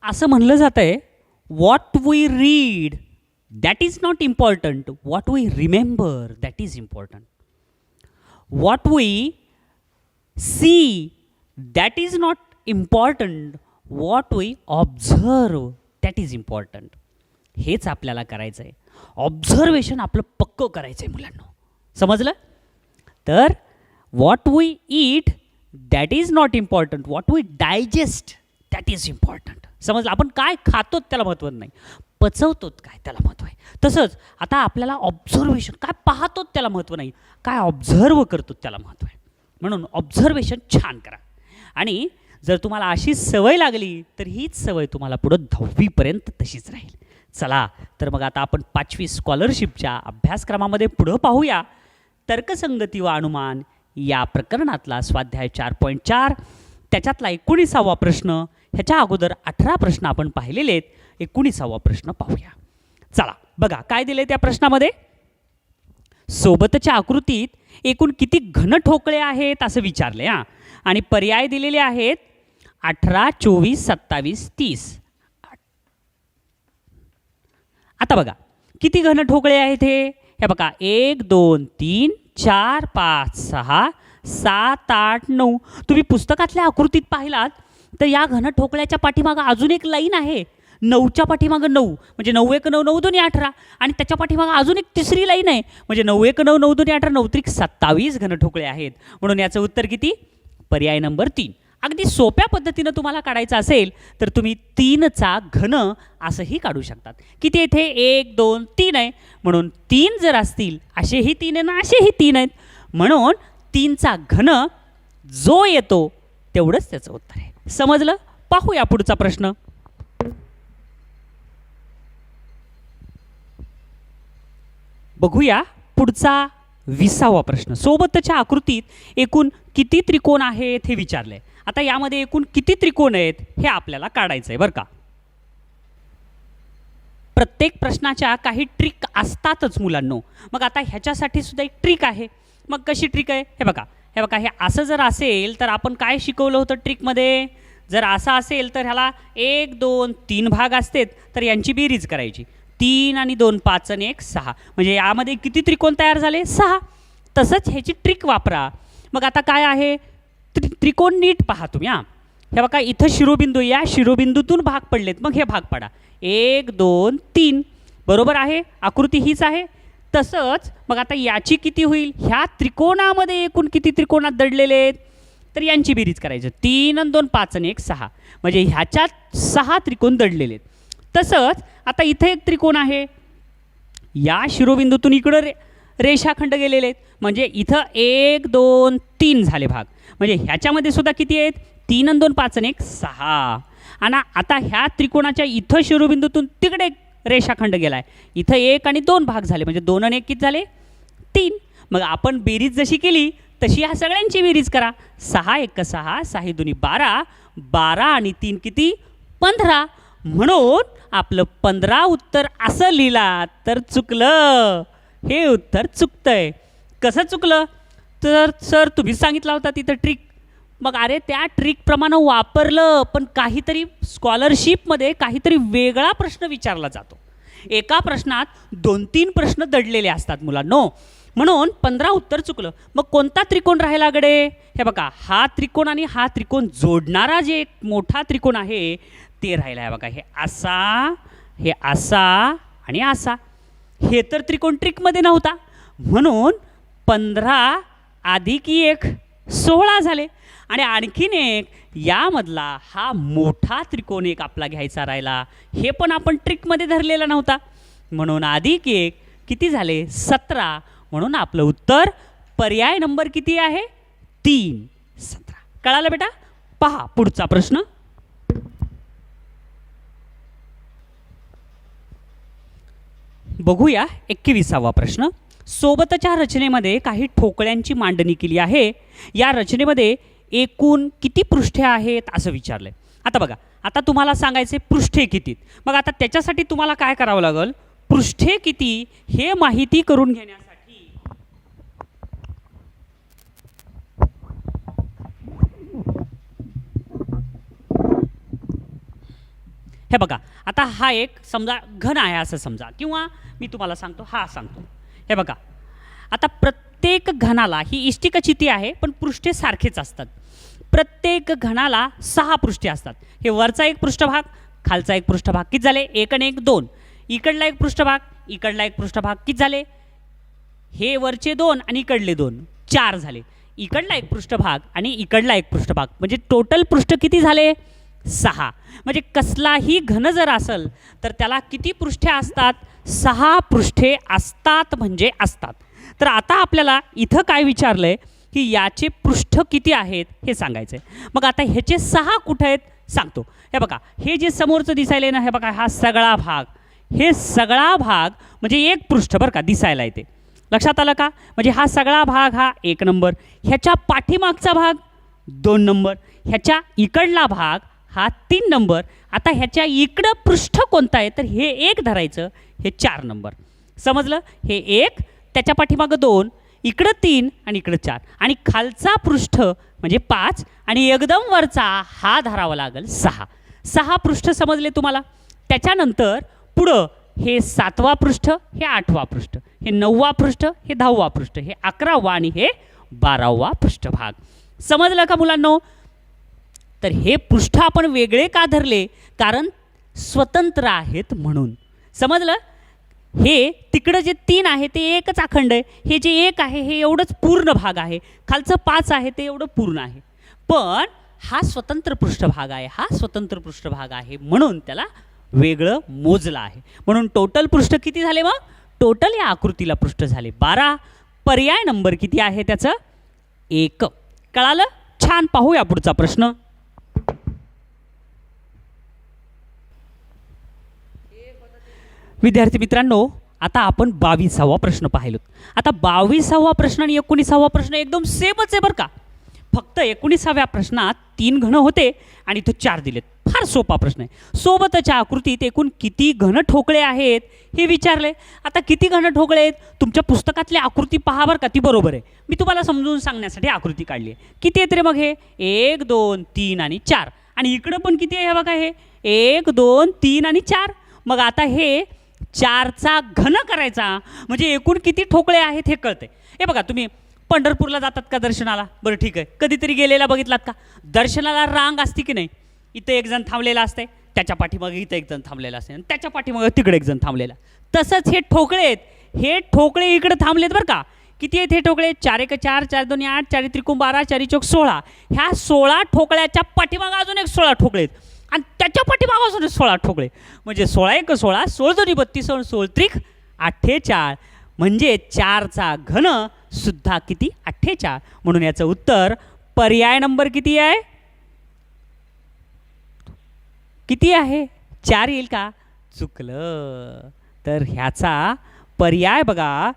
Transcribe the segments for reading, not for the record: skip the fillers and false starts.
असं म्हणलं जातं आहे, what we read that is not important, what we remember that is important. What we see that is not important, what we observe that is important. हेच आपल्याला करायचं आहे. Observation आपलं पक्कं करायचं आहे मुलांना. समजलं? तर what we eat that is not important, what we digest that is important. समजलं? आपण काय खातो त्याला महत्त्व नाही, पचवतो काय त्याला महत्त्व आहे. तसंच आता आपल्याला ऑब्झर्वेशन, काय पाहतो त्याला महत्त्व नाही, काय ऑब्झर्व करतो त्याला महत्त्व आहे. म्हणून ऑब्झर्वेशन छान करा. आणि जर तुम्हाला अशी सवय लागली तर हीच सवय तुम्हाला पुढं 10वीपर्यंत तशीच राहील. चला तर मग आता आपण 5वी स्कॉलरशिपच्या अभ्यासक्रमामध्ये पुढं पाहूया. तर्कसंगती व अनुमान या प्रकरणातला स्वाध्याय 4.4 त्याच्यातला 19वा प्रश्न. ह्याच्या अगोदर 18 प्रश्न आपण पाहिलेले आहेत. 19वा प्रश्न पाहूया. चला बघा काय दिले त्या प्रश्नामध्ये. सोबतच्या आकृतीत एकूण किती घन ठोकळे आहेत असं विचारले. आणि पर्याय दिलेले आहेत 18, 24, 27, 30. आता बघा किती घन ठोकळे आहेत हे बघा 1, 2, 3, 4, 5, 6, 7, 8, 9. तुम्ही पुस्तकातल्या आकृतीत पाहिलात तर या घन ठोकळ्याच्या पाठीमागं अजून एक लाईन आहे. 9च्या पाठीमागं 9 म्हणजे 9 1 9 9 2 18. आणि त्याच्या पाठीमागं अजून एक तिसरी लाईन आहे म्हणजे 9 1 9 9 2 18 9 त्रिक 27 घन ठोकळे आहेत. म्हणून याचं उत्तर किती? पर्याय नंबर 3. अगदी सोप्या पद्धतीनं तुम्हाला काढायचं असेल तर तुम्ही 3चा घन असंही काढू शकतात. किती येथे 1 2 3 आहे म्हणून 3 जर असतील असेही 3 आहे ना असेही 3 आहेत म्हणून 3चा घन जो येतो तेवढंच त्याचं उत्तर आहे. समजलं? पाहूया पुढचा प्रश्न. बघूया पुढचा 20वा प्रश्न. सोबतच्या आकृतीत एकूण किती त्रिकोण आहेत हे विचारले. आता यामध्ये एकूण किती त्रिकोण आहेत हे आपल्याला काढायचं आहे बरं का. प्रत्येक प्रश्नाच्या काही ट्रिक असतातच मुलांनो. मग आता ह्याच्यासाठी सुद्धा एक ट्रिक आहे. मग कशी ट्रिक आहे हे बघा. हे असं जर असेल तर आपण काय शिकवलं होतं ट्रिकमध्ये. जर असं असेल तर ह्याला 1 2 3 भाग असतात तर यांची बेरीज करायची. 3 आणि 2 5 आणि 1 6 म्हणजे यामध्ये किती त्रिकोण तयार झाले? 6. तसंच ह्याची ट्रिक वापरा. मग आता काय आहे त्रिकोण नीट पहा तुम्ही. हे बघा इथं शिरोबिंदू, या शिरोबिंदूतून भाग पडलेत मग हे भाग पडा 1 2 3 बरोबर आहे. आकृती हीच आहे. तसंच मग आता याची किती होईल? ह्या त्रिकोणामध्ये एकूण किती त्रिकोणात दडलेले आहेत तर यांची बेरीज करायचं. 3 आणि 2 5 आणि 1 6 म्हणजे ह्याच्यात 6 त्रिकोण दडलेले आहेत. तसंच आता इथं एक त्रिकोण आहे. या शिरोबिंदूतून इकडं रेषाखंड गेलेले आहेत म्हणजे इथं 1 2 3 झाले भाग म्हणजे ह्याच्यामध्ये सुद्धा किती आहेत? 3 आणि 2 5 आणि 1 6. आणि आता ह्या त्रिकोणाच्या इथं शिरोबिंदूतून तिकडे रेषाखंड गेलाय. इथं 1 आणि 2 भाग झाले म्हणजे 2 आणि 1 किती झाले? 3. मग आपण बेरीज जशी केली तशी ह्या सगळ्यांची बेरीज करा. 6 1 6 6 2 12 12 आणि 3 किती? 15. म्हणून आपलं 15 उत्तर असं लिहिला तर चुकलं. हे उत्तर चुकतंय. कसं चुकलं? तर सर तुम्हीच सांगितला होता तिथं ट्रिक. मग अरे त्या ट्रिकप्रमाणे वापरलं पण काहीतरी स्कॉलरशिपमध्ये काहीतरी वेगळा प्रश्न विचारला जातो. एका प्रश्नात 2-3 प्रश्न दडलेले असतात मुलांनो. म्हणून 15 उत्तर चुकलं. मग कोणता त्रिकोण राहिला गडे? हे बघा हा त्रिकोण आणि हा त्रिकोण जोडणारा जे एक मोठा त्रिकोण आहे ते राहिला आहे बघा. हे असा आणि असा. हे तर त्रिकोण ट्रिकमध्ये नव्हता म्हणून 15 अधिक 1 16 झाले. आणि आणखीन एक यामधला हा मोठा त्रिकोण एक आपला घ्यायचा राहिला. हे पण आपण ट्रिकमध्ये धरलेला नव्हता म्हणून अधिक 1 किती झाले? 17. म्हणून आपलं उत्तर पर्याय नंबर किती आहे? 3 17. कळालं बेटा? पहा पुढचा प्रश्न. बघूया 21वा प्रश्न. सोबतच्या रचनेमध्ये काही ठोकळ्यांची मांडणी केली आहे. या रचनेमध्ये एकूण किती पृष्ठे आहेत असं विचारलंय. आता बघा आता तुम्हाला सांगायचे पृष्ठे किती. मग आता त्याच्यासाठी तुम्हाला काय करावं लागेल? पृष्ठे किती हे माहिती करून घेण्यासाठी हे बघा, आता हा एक समजा घन आहे असं समजा, किंवा मी तुम्हाला सांगतो हा सांगतो. हे बघा, आता प्रत्येक घनाला ही इष्टिक चिती आहे पण पृष्ठे सारखेच असतात. प्रत्येक घनाला 6 पृष्ठे असतात. हे वरचा एक पृष्ठभाग, खालचा एक पृष्ठभाग, किती झाले? 1 आणि 1 2. इकडला एक पृष्ठभाग, इकडला एक पृष्ठभाग, किती झाले? हे वरचे 2 आणि इकडले 2, 4 झाले. इकडला एक पृष्ठभाग आणि इकडला एक पृष्ठभाग, म्हणजे टोटल पृष्ठ किती झाले? 6. म्हणजे कसलाही घन जर असेल तर त्याला किती पृष्ठे असतात? 6 पृष्ठे असतात, म्हणजे असतात. तर आता आपल्याला इथं काय विचारलंय की याचे पृष्ठ किती आहेत हे सांगायचं आहे. मग आता ह्याचे 6 कुठे आहेत सांगतो. हे बघा, हे जे समोरचं दिसायला ना, हे बघा, हा सगळा भाग, हे सगळा भाग म्हणजे एक पृष्ठ बरं का दिसायला येते. लक्षात आलं का? म्हणजे हा सगळा भाग हा 1 नंबर, ह्याच्या पाठीमागचा भाग 2 नंबर, ह्याच्या इकडला भाग हा 3 नंबर. आता ह्याच्या इकडं पृष्ठ कोणतं आहे तर हे 1 धरायचं, हे 4 नंबर. समजलं? हे 1, त्याच्या पाठीमागं 2, इकडं 3 आणि इकडं 4, आणि खालचा पृष्ठ म्हणजे 5, आणि एकदम वरचा हा धरावा लागेल 6. 6 पृष्ठ समजले तुम्हाला? त्याच्यानंतर पुढं हे 7वा पृष्ठ, हे 8वा पृष्ठ, हे 9वा पृष्ठ, हे 10वा पृष्ठ, हे 11वा आणि हे 12वा पृष्ठभाग. समजलं का मुलांनो? तर हे पृष्ठ आपण वेगळे का धरले? कारण स्वतंत्र आहेत म्हणून. समजलं? हे तिकडं जे 3 आहे ते एकच अखंड आहे, हे जे 1 आहे हे एवढंच पूर्ण भाग आहे, खालचं 5 आहे ते एवढं पूर्ण आहे. पण हा स्वतंत्र पृष्ठभाग आहे, हा स्वतंत्र पृष्ठभाग आहे म्हणून त्याला वेगळं मोजलं आहे. म्हणून टोटल पृष्ठ किती झाले? मग टोटल या आकृतीला पृष्ठ झाले 12. पर्याय नंबर किती आहे त्याचं? 1. कळालं? छान. पाहूया पुढचा प्रश्न. विद्यार्थी मित्रांनो, आता आपण 22वा प्रश्न पाहिलो. आता 22वा प्रश्न आणि 19वा प्रश्न एकदम सेमच आहे बरं का. फक्त 19व्या प्रश्नात 3 घन होते आणि इथं 4 दिलेत. फार सोपा प्रश्न आहे. सोबतच्या आकृतीत एकूण किती घन ठोकळे आहेत हे विचारले. आता किती घन ठोकळे आहेत? तुमच्या पुस्तकातली आकृती पहा बरं का, ती बरोबर आहे. मी तुम्हाला समजून सांगण्यासाठी आकृती काढली आहे. किती आहेत रे मग हे? 1 2 3 आणि 4. आणि इकडं पण किती आहे? हे बघा, हे 1 2 3 आणि 4. मग आता हे 4चा घन करायचा म्हणजे एकूण किती ठोकळे आहेत हे कळते. हे बघा, तुम्ही पंढरपूरला जातात का दर्शनाला? बरं ठीक आहे, कधीतरी गेलेला बघितलात का? दर्शनाला रांग असते की नाही? इथं एक जण थांबलेला असते, त्याच्या पाठीमागे इथं एक जण थांबलेला असते, आणि त्याच्या पाठीमागे तिकडे एक जण थांबलेला. तसंच हे ठोकळे आहेत, हे ठोकळे इकडे थांबलेत बरं का. किती आहेत हे ठोकळे? 4 1 4, 4 2 8, 4 3 12, 4 4 16. ह्या 16 ठोकळ्याच्या पाठीमागे अजून एक 16 ठोकळे आहेत, आणि त्याच्या पाठीमागे अजून 16 ठोकळे. म्हणजे 16 1 16, 16 2 32, 16 3 48. म्हणजे 4चा घन सुद्धा किती? 48. म्हणून याचं उत्तर पर्याय नंबर किती आहे? किती आहे? 4 येईल का? चुकलं. तर ह्याचा पर्याय बघा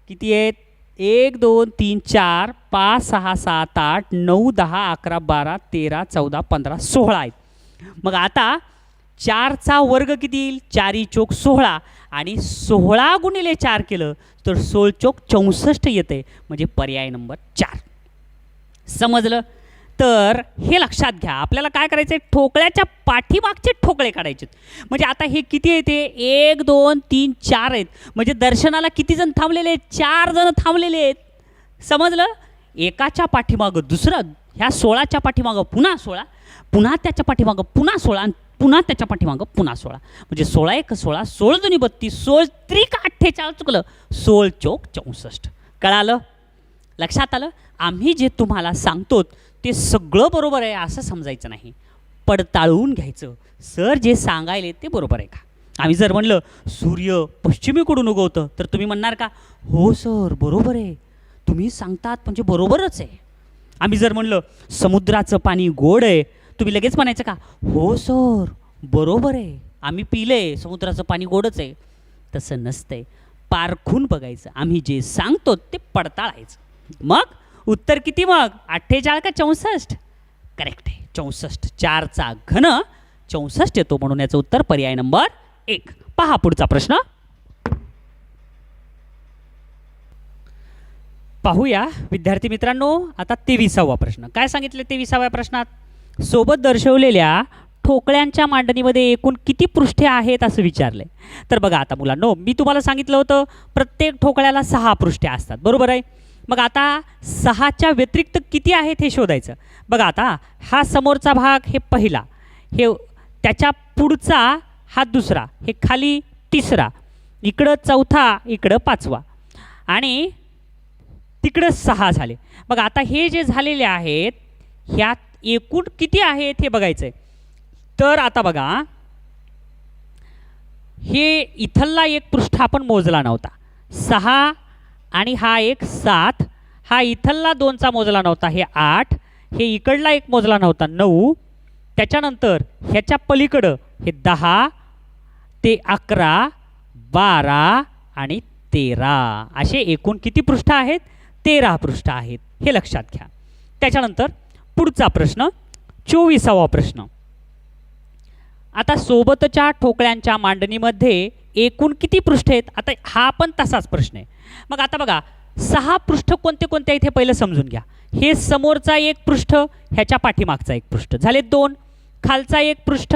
किती आहेत? 1 2 3 4 5 6 7 8 9 10 11 12 13 14 15 16 आहेत. मग आता 4चा वर्ग किती येईल? 4 चोक 16, आणि 16 गुणिले 4 केलं तर 16 चोक 64 येते. म्हणजे पर्याय नंबर 4. समजलं? तर हे लक्षात घ्या. आपल्याला काय करायचं आहे? ठोकळ्याच्या पाठीमागचे ठोकळे काढायचे. म्हणजे आता हे किती येते? 1 2 3 4 आहेत. म्हणजे दर्शनाला किती जण थांबलेले आहेत? 4 जण थांबलेले आहेत. समजलं? एकाच्या पाठीमागं दुसरं, ह्या 16च्या पाठीमागं पुन्हा 16, पुन्हा त्याच्या पाठीमागं पुन्हा 16, आणि पुन्हा त्याच्या पाठीमागं पुन्हा 16. म्हणजे 16 1 16, 16 2 32, 16 3 48. चुकलं, 16 चोक 64. कळालं? लक्षात आलं? आम्ही जे तुम्हाला सांगतो ते सगळं बरोबर आहे असं समजायचं नाही, पडताळून घ्यायचं. सर जे सांगायले ते बरोबर आहे का? आम्ही जर म्हणलं सूर्य पश्चिमेकडून उगवतं तर तुम्ही म्हणणार का? हो सर बरोबर आहे, तुम्ही सांगतात म्हणजे बरोबरच आहे. आम्ही जर म्हणलं समुद्राचं पाणी गोड आहे, तुम्ही लगेच म्हणायचं का? हो सर बरोबर आहे, आम्ही पिले, समुद्राचं पाणी गोडच आहे. तसं नसतंय, पारखून बघायचं. आम्ही जे सांगतो ते पडताळायचं. मग उत्तर किती? मग 48 का 64? करेक्ट आहे, 64. 4चा घन 64 येतो, म्हणून याचं उत्तर पर्याय नंबर 1. पहा पुढचा प्रश्न. पाहूया विद्यार्थी मित्रांनो. आता 23वा प्रश्न काय सांगितले? 23व्या प्रश्नात सोबत दर्शवलेल्या ठोकळ्यांच्या मांडणीमध्ये एकूण किती पृष्ठे आहेत असं विचारलंय. तर बघा आता मुलांनो, मी तुम्हाला सांगितलं होतं प्रत्येक ठोकळ्याला 6 पृष्ठे असतात, बरोबर आहे. मग आता 6च्या व्यतिरिक्त किती आहेत हे शोधायचं. बघा आता हा समोरचा भाग हे पहिला, हे त्याच्या पुढचा हा दुसरा, हे खाली तिसरा, इकडं चौथा, इकडं पाचवा आणि तिकडं 6 झाले. मग आता हे जे झालेले आहेत ह्यात एकूण किती आहेत हे बघायचं आहे. तर आता बघा, हे इथला एक पृष्ठ आपण मोजला नव्हता 6 आणि हा एक 7, हा इथला 2चा मोजला नव्हता हे 8, हे इकडला एक मोजला नव्हता 9, त्याच्यानंतर ह्याच्या पलीकडं हे 10 ते 11, 12 आणि 13 असे एकूण किती पृष्ठ आहेत. 13 पृष्ठ आहेत हे लक्षात घ्या. त्याच्यानंतर पुढचा प्रश्न 24वा प्रश्न. आता सोबतच्या ठोकळ्यांच्या मांडणीमध्ये एकूण किती पृष्ठ आहेत. आता हा पण तसाच प्रश्न आहे. मग आता बघा 6 पृष्ठ कोणते कोणते आहेत हे पहिलं समजून घ्या. हे समोरचा एक पृष्ठ, ह्याच्या पाठीमागचा एक पृष्ठ झाले 2, खालचा एक पृष्ठ,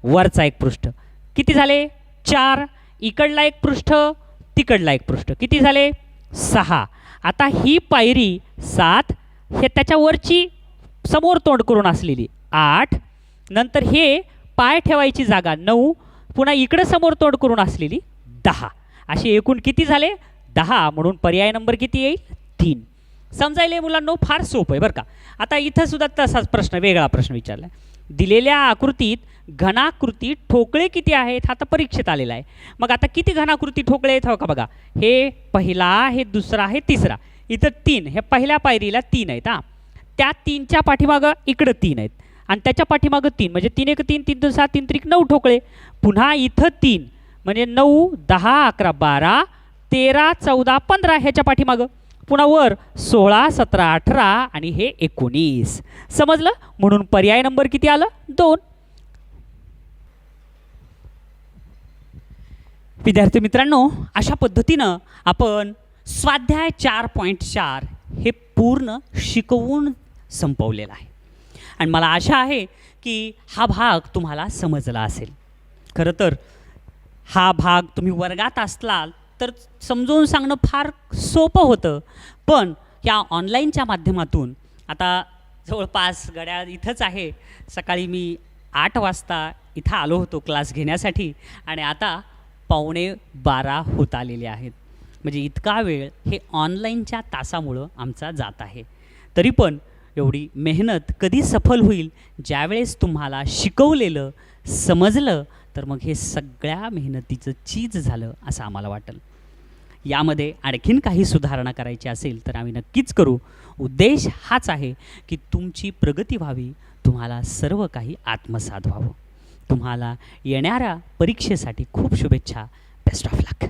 वरचा एक पृष्ठ, किती झाले 4, इकडला एक पृष्ठ, तिकडला एक पृष्ठ, किती झाले 6. आता ही पायरी 7, हे त्याच्या वरची समोर तोंड करून असलेली 8, नंतर हे पाय ठेवायची जागा 9, पुन्हा इकडं समोर तोंड करून असलेली 10, असे एकूण किती झाले 10. म्हणून पर्याय नंबर किती येईल 3. समजायला मुलांनो फार सोपं आहे बरं का. आता इथं सुद्धा तसाच प्रश्न, वेगळा प्रश्न विचारला. दिलेल्या आकृतीत घनाकृती ठोकळे किती आहेत हा तर परीक्षेत आलेला आहे. मग आता किती घनाकृती ठोकळे आहेत हो का बघा. हे पहिला, हे दुसरा, हे तिसरा, इथं 3, हे पहिल्या पायरीला 3 आहेत. हां, त्या 3च्या पाठीमागं इकडं 3 आहेत आणि त्याच्या पाठीमागं 3, म्हणजे 3 1 3, 3 2 6, 3 3 9 ठोकळे. पुन्हा इथं 3 म्हणजे 9 10 11 12 13 14 15 ह्याच्या पाठीमागं, पुन्हा वर 16 17 18 आणि हे 19. समजलं. म्हणून पर्याय नंबर किती आलं 2. विद्यार्थी मित्रांनो, अशा पद्धतीनं आपण स्वाध्याय 4.4 हे पूर्ण शिकवून संपवलेला आहे आणि मला आशा आहे की हा भाग तुम्हाला समजला असेल. खरं तर हा भाग तुम्ही वर्गात असलाल तर समजून सांगणं फार सोपं होतं, पण या ऑनलाईनच्या माध्यमातून आता जवळपास घड्याळ इथंच आहे. सकाळी मी 8 वाजता इथं आलो होतो क्लास घेण्यासाठी आणि आता 11:15 होत आलेले आहेत. म्हणजे इतका वेळ हे ऑनलाईनच्या तासामुळं आमचा जात आहे. तरी पण एवढी मेहनत कधी सफल होईल ज्यावेळेस तुम्हाला शिकवलेलं समजलं, तर मग हे सगळ्या मेहनतीचं चीज झालं असं आम्हाला वाटेल. यामध्ये आणखीन काही सुधारणा करायची असेल तर आम्ही नक्कीच करू. उद्देश हाच आहे की तुमची प्रगती व्हावी, तुम्हाला सर्व काही आत्मसात व्हावं. तुम्हाला येणाऱ्या परीक्षेसाठी खूप शुभेच्छा. Best of luck.